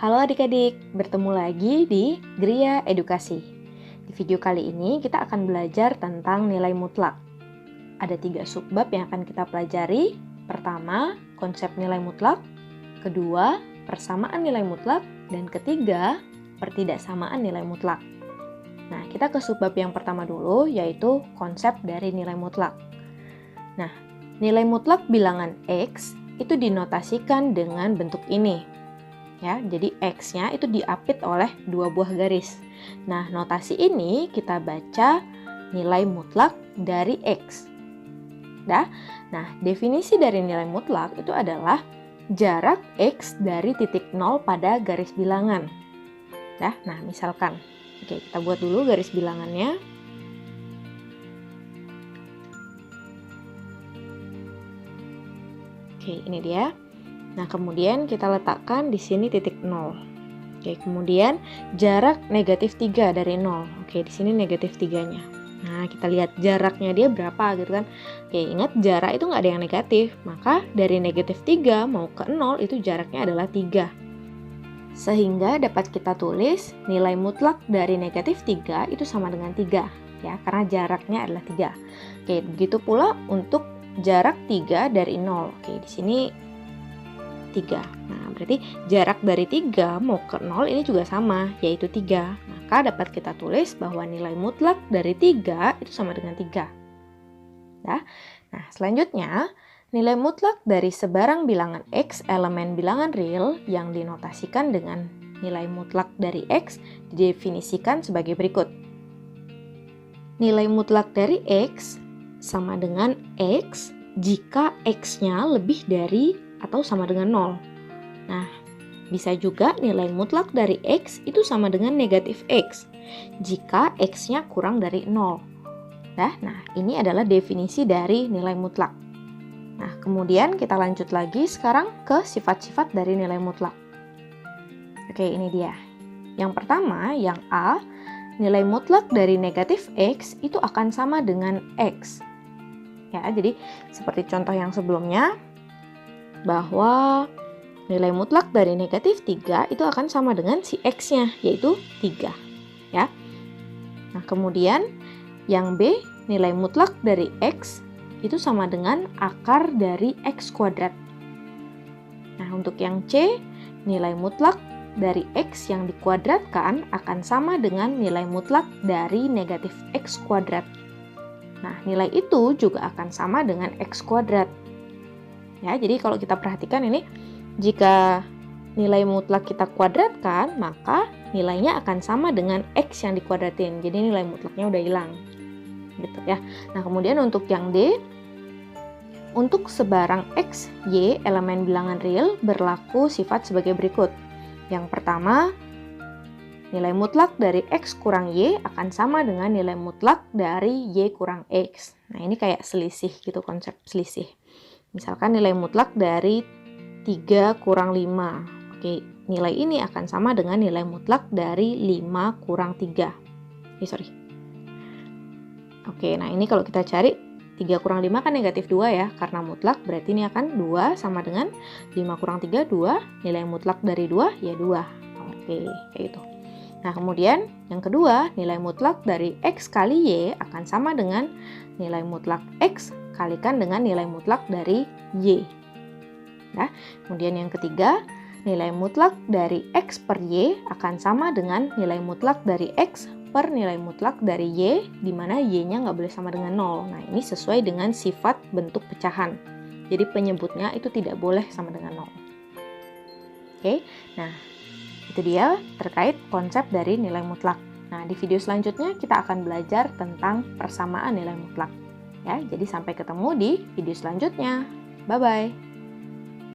Halo adik-adik, bertemu lagi di Gria Edukasi. Di video kali ini kita akan belajar tentang nilai mutlak. Ada 3 subbab yang akan kita pelajari. Pertama, konsep nilai mutlak. Kedua, persamaan nilai mutlak. Dan ketiga, pertidaksamaan nilai mutlak. Nah, kita ke subbab yang pertama dulu, yaitu konsep dari nilai mutlak. Nah, nilai mutlak bilangan X itu dinotasikan dengan bentuk ini. Ya, jadi X-nya itu diapit oleh 2 buah garis. Nah, notasi ini kita baca nilai mutlak dari X. Nah, definisi dari nilai mutlak itu adalah jarak X dari titik 0 pada garis bilangan. Nah, misalkan, oke, kita buat dulu garis bilangannya. Oke, ini dia. Nah, kemudian kita letakkan di sini titik 0. Oke, kemudian jarak negatif 3 dari 0. Oke, di sini negatif 3-nya. Nah, kita lihat jaraknya dia berapa gitu kan. Oke, ingat jarak itu nggak ada yang negatif. Maka dari negatif 3 mau ke 0 itu jaraknya adalah 3. Sehingga dapat kita tulis nilai mutlak dari negatif 3 itu sama dengan 3. Ya, karena jaraknya adalah 3. Oke, begitu pula untuk jarak 3 dari 0. Oke, di sini 3. Nah, berarti jarak dari 3 mau ke 0 ini juga sama, yaitu 3. Maka dapat kita tulis bahwa nilai mutlak dari 3 itu sama dengan 3. Nah, selanjutnya, nilai mutlak dari sebarang bilangan X elemen bilangan real yang dinotasikan dengan nilai mutlak dari X didefinisikan sebagai berikut. Nilai mutlak dari X sama dengan X jika X-nya lebih dari atau sama dengan 0. Nah, bisa juga nilai mutlak dari X itu sama dengan negatif X jika X-nya kurang dari 0. Nah, ini adalah definisi dari nilai mutlak. Nah, kemudian kita lanjut lagi sekarang ke sifat-sifat dari nilai mutlak. Oke, ini dia. Yang pertama, yang A, nilai mutlak dari negatif X itu akan sama dengan X. Ya, jadi seperti contoh yang sebelumnya, bahwa nilai mutlak dari negatif 3 itu akan sama dengan si X-nya, yaitu 3. Ya. Nah, kemudian yang B, nilai mutlak dari X itu sama dengan akar dari X kuadrat. Nah, untuk yang C, nilai mutlak dari X yang dikuadratkan akan sama dengan nilai mutlak dari negatif X kuadrat. Nah, nilai itu juga akan sama dengan X kuadrat. Ya, jadi kalau kita perhatikan ini, jika nilai mutlak kita kuadratkan, maka nilainya akan sama dengan X yang dikuadratin. Jadi nilai mutlaknya udah hilang. Gitu ya. Nah, kemudian untuk yang D, untuk sebarang X, Y, elemen bilangan real berlaku sifat sebagai berikut. Yang pertama, nilai mutlak dari X kurang Y akan sama dengan nilai mutlak dari Y kurang X. Nah, ini kayak selisih gitu, konsep selisih. Misalkan nilai mutlak dari 3 kurang 5. Oke, nilai ini akan sama dengan nilai mutlak dari 5 kurang 3. Oke, nah ini kalau kita cari 3 kurang 5 kan negatif 2 ya, karena mutlak berarti ini akan 2 sama dengan 5 kurang 3, 2. Nilai mutlak dari 2 ya 2. Oke, kayak gitu. Nah, kemudian yang kedua, nilai mutlak dari X kali Y akan sama dengan nilai mutlak X kalikan dengan nilai mutlak dari Y. Nah, kemudian yang ketiga, nilai mutlak dari X per Y akan sama dengan nilai mutlak dari X per nilai mutlak dari Y, di mana Y-nya nggak boleh sama dengan 0. Nah, ini sesuai dengan sifat bentuk pecahan. Jadi penyebutnya itu tidak boleh sama dengan 0. Oke, nah itu dia terkait konsep dari nilai mutlak. Nah, di video selanjutnya kita akan belajar tentang persamaan nilai mutlak. Ya, jadi sampai ketemu di video selanjutnya. Bye-bye.